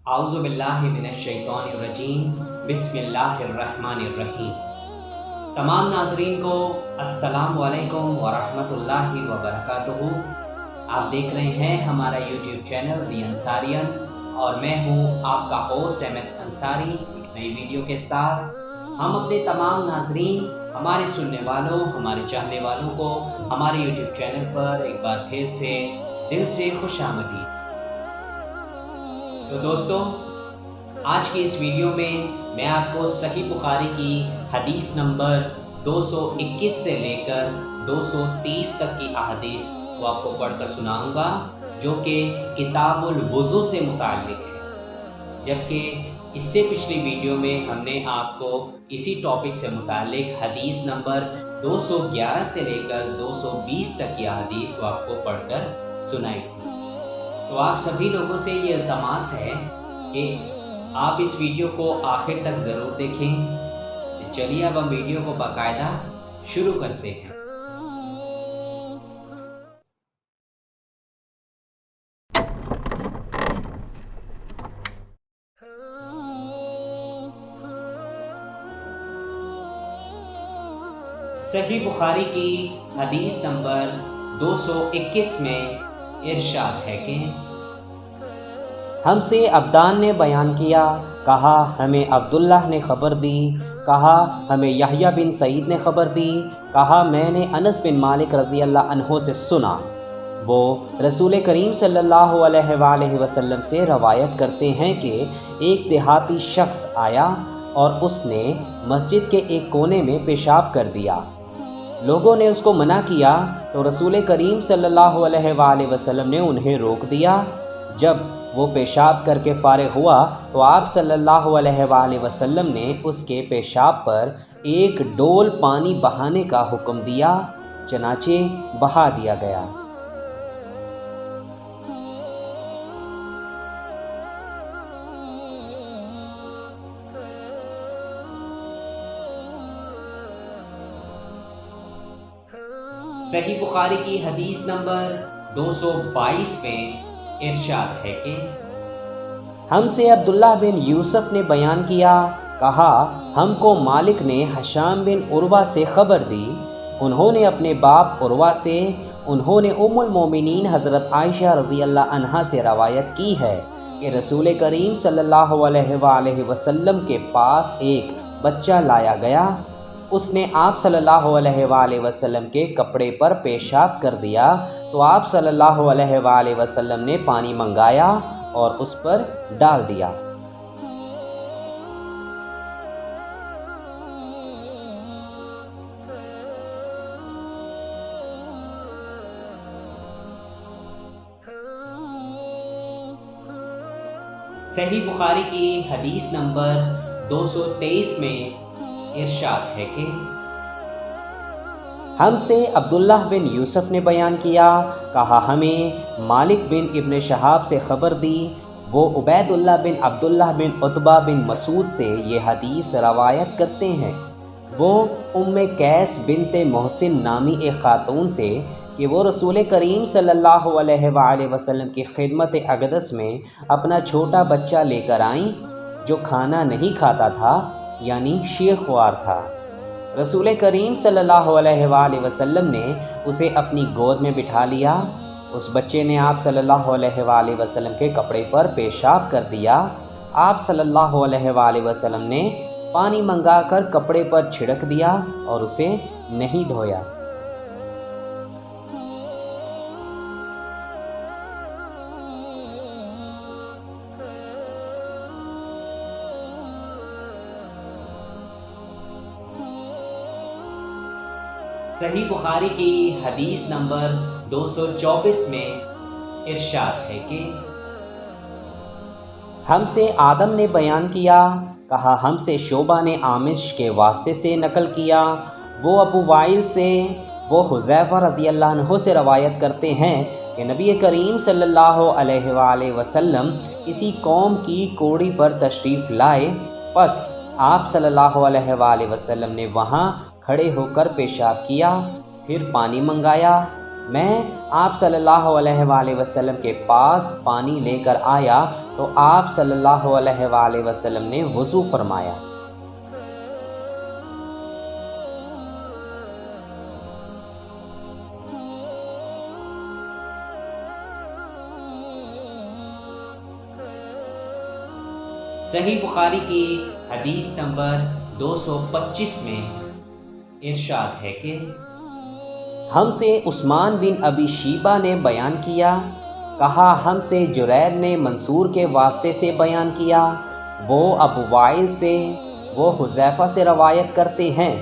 اعوذ باللہ من الشیطان الرجیم بسم اللہ الرحمن الرحیم۔ تمام ناظرین کو السلام علیکم ورحمۃ اللہ وبرکاتہ۔ آپ دیکھ رہے ہیں ہمارا یوٹیوب چینل دی انصاریان اور میں ہوں آپ کا ہوسٹ ایم ایس انصاری، ایک نئی ویڈیو کے ساتھ۔ ہم اپنے تمام ناظرین، ہمارے سننے والوں، ہمارے چاہنے والوں کو ہمارے یوٹیوب چینل پر ایک بار پھر سے دل سے خوش آمدید۔ تو دوستو، آج کی اس ویڈیو میں آپ کو صحیح بخاری کی حدیث نمبر 221 سے لے کر 230 تک کی احادیث کو آپ کو پڑھ کر سناؤں گا، جو کہ کتاب الوضو سے متعلق ہے، جبکہ اس سے پچھلی ویڈیو میں ہم نے آپ کو اسی ٹاپک سے متعلق حدیث نمبر 211 سے لے کر 220 تک کی احادیث کو آپ کو پڑھ کر سنائی تھی۔ تو آپ سبھی لوگوں سے یہ التماس ہے کہ آپ اس ویڈیو کو آخر تک ضرور دیکھیں۔ چلیے اب ہم ویڈیو کو باقاعدہ شروع کرتے ہیں۔ صحیح بخاری کی حدیث نمبر 221 میں ارشاد ہے کہ ہم سے عبدان نے بیان کیا، کہا ہمیں عبداللہ نے خبر دی، کہا ہمیں یحییٰ بن سعید نے خبر دی، کہا میں نے انس بن مالک رضی اللہ عنہ سے سنا۔ وہ رسول کریم صلی اللہ علیہ وآلہ وسلم سے روایت کرتے ہیں کہ ایک دیہاتی شخص آیا اور اس نے مسجد کے ایک کونے میں پیشاب کر دیا۔ لوگوں نے اس کو منع کیا تو رسول کریم صلی اللہ علیہ وآلہ وسلم نے انہیں روک دیا۔ جب وہ پیشاب کر کے فارغ ہوا تو آپ صلی اللہ علیہ وآلہ وسلم نے اس کے پیشاب پر ایک ڈول پانی بہانے کا حکم دیا، چنانچہ بہا دیا گیا۔ صحیح بخاری کی حدیث نمبر 222 میں ارشاد ہے کہ ہم سے عبداللہ بن یوسف نے بیان کیا، کہا ہم کو مالک نے ہشام بن عروہ سے خبر دی، انہوں نے اپنے باپ عروہ سے، انہوں نے ام المومنین حضرت عائشہ رضی اللہ عنہا سے روایت کی ہے کہ رسول کریم صلی اللہ علیہ وآلہ وسلم کے پاس ایک بچہ لایا گیا، اس نے آپ صلی اللہ علیہ وآلہ وسلم کے کپڑے پر پیشاب کر دیا تو آپ صلی اللہ علیہ وآلہ وسلم نے پانی منگایا اور اس پر ڈال دیا۔ صحیح بخاری کی حدیث نمبر 223 میں ارشاد ہے کہ ہم سے عبداللہ بن یوسف نے بیان کیا، کہا ہمیں مالک بن ابن شہاب سے خبر دی، وہ عبید اللہ بن عبداللہ بن عتبہ بن مسعود سے یہ حدیث روایت کرتے ہیں۔ وہ ام قیس بنت محسن نامی ایک خاتون سے کہ وہ رسول کریم صلی اللہ علیہ وآلہ وسلم کی خدمت اقدس میں اپنا چھوٹا بچہ لے کر آئیں جو کھانا نہیں کھاتا تھا، یعنی شیر خوار تھا۔ رسول کریم صلی اللہ علیہ وآلہ وسلم نے اسے اپنی گود میں بٹھا لیا۔ اس بچے نے آپ صلی اللہ علیہ وآلہ وسلم کے کپڑے پر پیشاب کر دیا۔ آپ صلی اللہ علیہ وآلہ وسلم نے پانی منگا کر کپڑے پر چھڑک دیا اور اسے نہیں دھویا۔ صحیح بخاری کی حدیث نمبر 224 میں ارشاد ہے کہ ہم سے آدم نے بیان کیا، کہا ہم سے شعبہ نے عامش کے واسطے سے نقل کیا، وہ ابو وائل سے، وہ حذیفہ رضی اللہ عنہ سے روایت کرتے ہیں کہ نبی کریم صلی اللہ علیہ وآلہ وسلم کسی قوم کی کوڑی پر تشریف لائے، پس آپ صلی اللہ علیہ وآلہ وسلم نے وہاں کھڑے ہو کر پیشاب کیا، پھر پانی منگایا، میں آپ صلی اللہ علیہ وآلہ وسلم کے پاس پانی لے کر آیا تو آپ صلی اللہ علیہ وآلہ وسلم نے وضو فرمایا۔ صحیح بخاری کی حدیث نمبر 225 میں ارشاد ہے کہ ہم سے عثمان بن ابی شیبہ نے بیان کیا، کہا ہم سے جریر نے منصور کے واسطے سے بیان کیا، وہ ابو وائل سے، وہ حذیفہ سے روایت کرتے ہیں،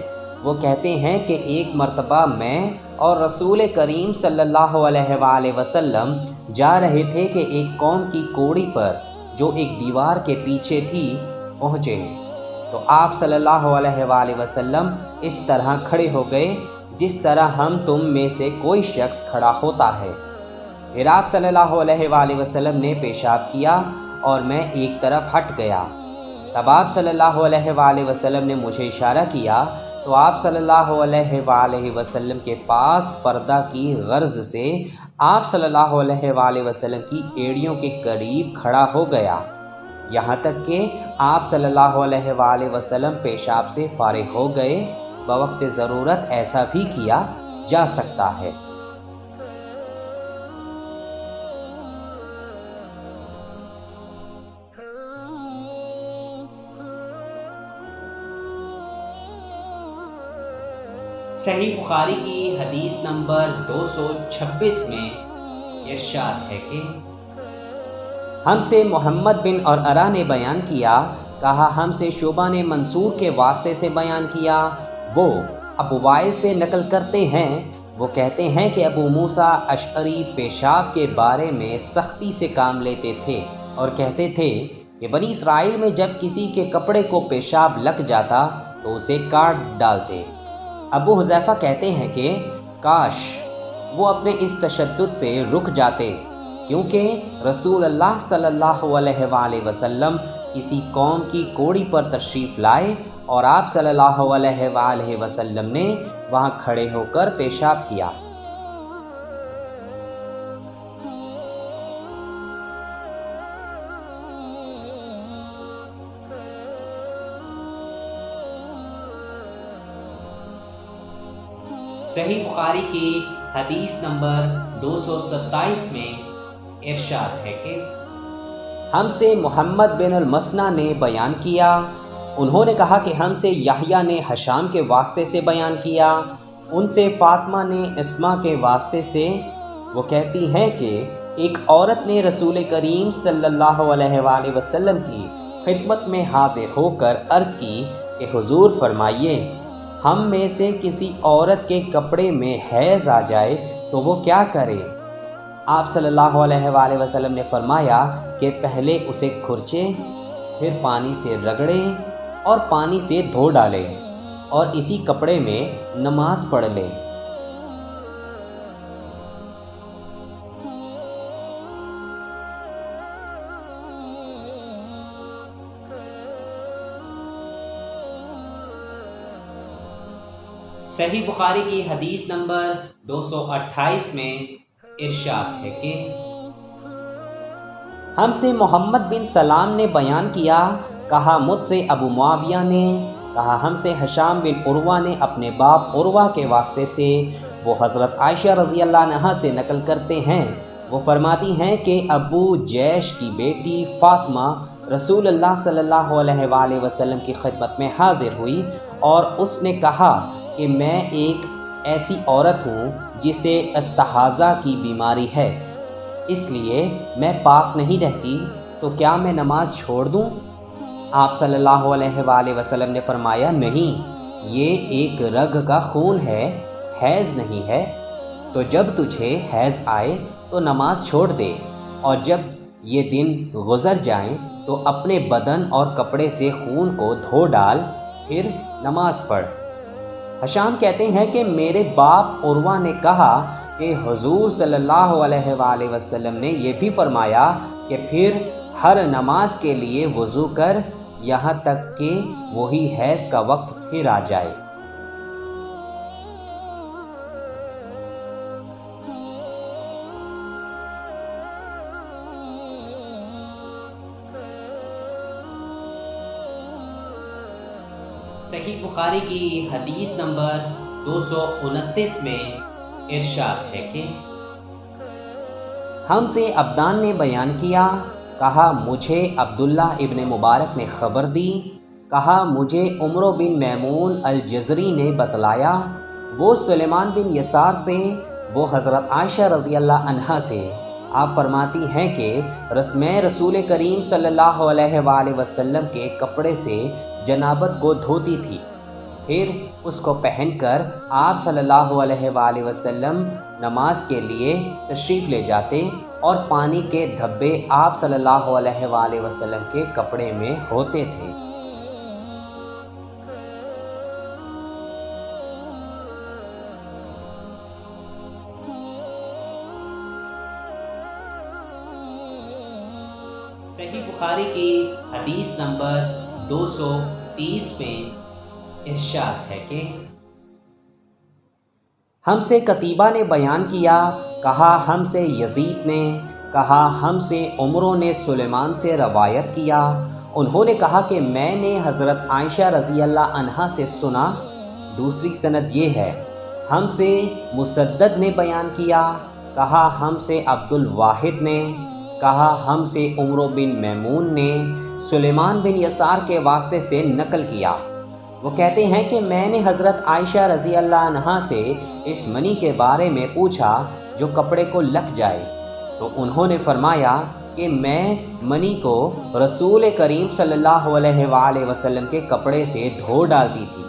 وہ کہتے ہیں کہ ایک مرتبہ میں اور رسول کریم صلی اللہ علیہ وآلہ وسلم جا رہے تھے کہ ایک قوم کی کوڑی پر جو ایک دیوار کے پیچھے تھی پہنچے تو آپ صلی اللہ علیہ وآلہ وسلم اس طرح کھڑے ہو گئے جس طرح ہم تم میں سے کوئی شخص کھڑا ہوتا ہے۔ پھر آپ صلی اللہ علیہ وآلہ وسلم نے پیشاب کیا اور میں ایک طرف ہٹ گیا، تب آپ صلی اللہ علیہ وآلہ وسلم نے مجھے اشارہ کیا تو آپ صلی اللہ علیہ وآلہ وسلم کے پاس پردہ کی غرض سے آپ صلی اللہ علیہ وآلہ وسلم کی ایڑیوں کے قریب کھڑا ہو گیا، یہاں تک کہ آپ صلی اللہ علیہ وآلہ وسلم پیشاب سے فارغ ہو گئے۔ بوقت ضرورت ایسا بھی کیا جا سکتا ہے۔ صحیح بخاری کی حدیث نمبر 226 میں ارشاد ہے کہ ہم سے محمد بن عرعرہ نے بیان کیا، کہا ہم سے شعبہ نے منصور کے واسطے سے بیان کیا، وہ ابو وائل سے نقل کرتے ہیں، وہ کہتے ہیں کہ ابو موسیٰ اشعری پیشاب کے بارے میں سختی سے کام لیتے تھے اور کہتے تھے کہ بنی اسرائیل میں جب کسی کے کپڑے کو پیشاب لگ جاتا تو اسے کاٹ ڈالتے۔ ابو حذیفہ کہتے ہیں کہ کاش وہ اپنے اس تشدد سے رک جاتے، کیونکہ رسول اللہ صلی اللہ علیہ وآلہ وسلم کسی قوم کی کوڑی پر تشریف لائے اور آپ صلی اللہ علیہ وآلہ وسلم نے وہاں کھڑے ہو کر پیشاب کیا۔ صحیح بخاری کی حدیث نمبر 227 میں ارشاد ہے کہ ہم سے محمد بن المثنیٰ نے بیان کیا، انہوں نے کہا کہ ہم سے یحییٰ نے ہشام کے واسطے سے بیان کیا، ان سے فاطمہ نے اسماء کے واسطے سے، وہ کہتی ہیں کہ ایک عورت نے رسول کریم صلی اللہ علیہ وآلہ وسلم کی خدمت میں حاضر ہو کر عرض کی کہ حضور فرمائیے، ہم میں سے کسی عورت کے کپڑے میں حیض آ جائے تو وہ کیا کرے؟ آپ صلی اللہ علیہ وآلہ وسلم نے فرمایا کہ پہلے اسے کھرچے، پھر پانی سے رگڑے اور پانی سے دھو ڈالے اور اسی کپڑے میں نماز پڑھ لے۔ صحیح بخاری کی حدیث نمبر 228 میں ارشاد ہے کہ ہم سے محمد بن سلام نے بیان کیا، کہا مجھ سے ابو معاویہ نے، کہا ہم سے ہشام بن عروہ نے اپنے باپ عروہ کے واسطے سے، وہ حضرت عائشہ رضی اللہ عنہا سے نقل کرتے ہیں، وہ فرماتی ہیں کہ ابو جیش کی بیٹی فاطمہ رسول اللہ صلی اللہ علیہ وآلہ وسلم کی خدمت میں حاضر ہوئی اور اس نے کہا کہ میں ایک ایسی عورت ہوں جسے استحاضہ کی بیماری ہے، اس لیے میں پاک نہیں رہتی، تو کیا میں نماز چھوڑ دوں؟ آپ صلی اللہ علیہ وآلہ وسلم نے فرمایا نہیں، یہ ایک رگ کا خون ہے، حیض نہیں ہے، تو جب تجھے حیض آئے تو نماز چھوڑ دے، اور جب یہ دن گزر جائیں تو اپنے بدن اور کپڑے سے خون کو دھو ڈال، پھر نماز پڑھ۔ ہشام کہتے ہیں کہ میرے باپ عروہ نے کہا کہ حضور صلی اللہ علیہ وآلہ وسلم نے یہ بھی فرمایا کہ پھر ہر نماز کے لیے وضو کر، یہاں تک کہ وہی حیض کا وقت پھر آ جائے۔ صحیح بخاری کی حدیث نمبر 229 میں ارشاد ہے کہ ہم سے عبدان نے بیان کیا، کہا مجھے عبداللہ ابن مبارک نے خبر دی، کہا مجھے عمرو بن میمون الجزری نے بتلایا، وہ سلیمان بن یسار سے، وہ حضرت عائشہ رضی اللہ عنہا سے۔ آپ فرماتی ہیں کہ میں رسول کریم صلی اللہ علیہ وآلہ وسلم کے کپڑے سے جنابت کو دھوتی تھی، پھر اس کو پہن کر آپ صلی اللہ علیہ وآلہ وسلم نماز کے لیے تشریف لے جاتے اور پانی کے دھبے آپ صلی اللہ علیہ وآلہ وسلم کے کپڑے میں ہوتے تھے۔ صحیح بخاری کی حدیث نمبر 230 میں ارشاد ہے کہ ہم سے قتیبہ نے بیان کیا، کہا ہم سے یزید نے، کہا ہم سے عمرو نے سلیمان سے روایت کیا، انہوں نے کہا کہ میں نے حضرت عائشہ رضی اللہ عنہا سے سنا۔ دوسری سند یہ ہے، ہم سے مسدد نے بیان کیا، کہا ہم سے عبد الواحد نے، کہا ہم سے عمرو بن میمون نے سلیمان بن یسار کے واسطے سے نقل کیا۔ وہ کہتے ہیں کہ میں نے حضرت عائشہ رضی اللہ عنہا سے اس منی کے بارے میں پوچھا جو کپڑے کو لگ جائے، تو انہوں نے فرمایا کہ میں منی کو رسول کریم صلی اللہ علیہ وآلہ وسلم کے کپڑے سے دھو ڈالتی تھی،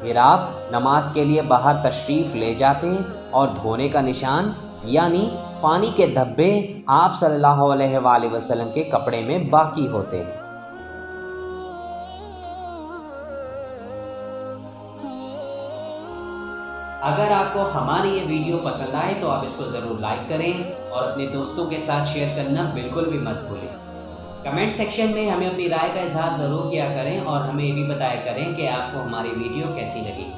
پھر آپ نماز کے لیے باہر تشریف لے جاتے اور دھونے کا نشان یعنی پانی کے دھبے آپ صلی اللہ علیہ وآلہ وسلم کے کپڑے میں باقی ہوتے ہیں۔ اگر آپ کو ہماری یہ ویڈیو پسند آئے تو آپ اس کو ضرور لائک کریں اور اپنے دوستوں کے ساتھ شیئر کرنا بالکل بھی مت بھولیں۔ کمنٹ سیکشن میں ہمیں اپنی رائے کا اظہار ضرور کیا کریں اور ہمیں یہ بھی بتایا کریں کہ آپ کو ہماری ویڈیو کیسی لگی،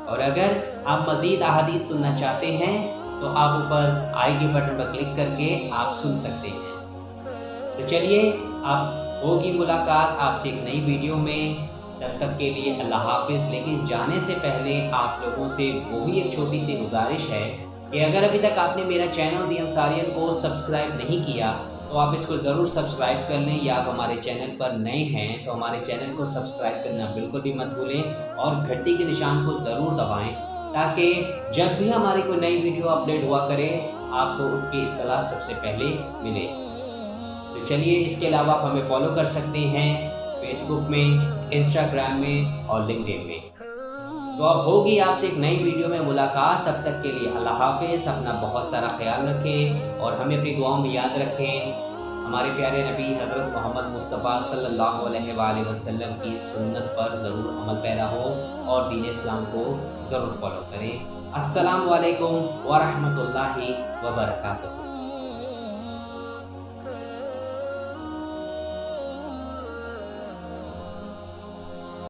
اور اگر آپ مزید احادیث سننا چاہتے ہیں تو آپ اوپر آئی کے بٹن پر کلک کر کے آپ سن سکتے ہیں۔ تو چلیے اب ہوگی ملاقات آپ سے ایک نئی ویڈیو میں، تب تک کے لیے اللہ حافظ۔ لیکن جانے سے پہلے آپ لوگوں سے وہی ایک چھوٹی سی گزارش ہے کہ اگر ابھی تک آپ نے میرا چینل دی انصاریت کو سبسکرائب نہیں کیا تو آپ اس کو ضرور سبسکرائب کر لیں، یا آپ ہمارے چینل پر نئے ہیں تو ہمارے چینل کو سبسکرائب کرنا بالکل بھی مت بھولیں اور گھنٹی کے نشان کو ضرور دبائیں تاکہ جب بھی ہماری کوئی نئی ویڈیو اپڈیٹ ہوا کرے آپ کو اس کی اطلاع سب سے پہلے ملے۔ تو چلیے اس کے علاوہ آپ ہمیں فالو کر سکتے ہیں فیس بک میں، انسٹاگرام میں اور لنکڈ ان میں۔ تو اب ہوگی آپ سے ایک نئی ویڈیو میں ملاقات، تب تک کے لیے اللہ حافظ۔ اپنا بہت سارا خیال رکھیں اور ہمیں اپنی دعاؤں میں یاد رکھیں۔ ہمارے پیارے نبی حضرت محمد مصطفیٰ صلی اللہ علیہ وآلہ وسلم کی سنت پر ضرور عمل پیرا ہو اور دین اسلام کو ضرور فالو کریں۔ السلام علیکم ورحمۃ اللہ وبرکاتہ۔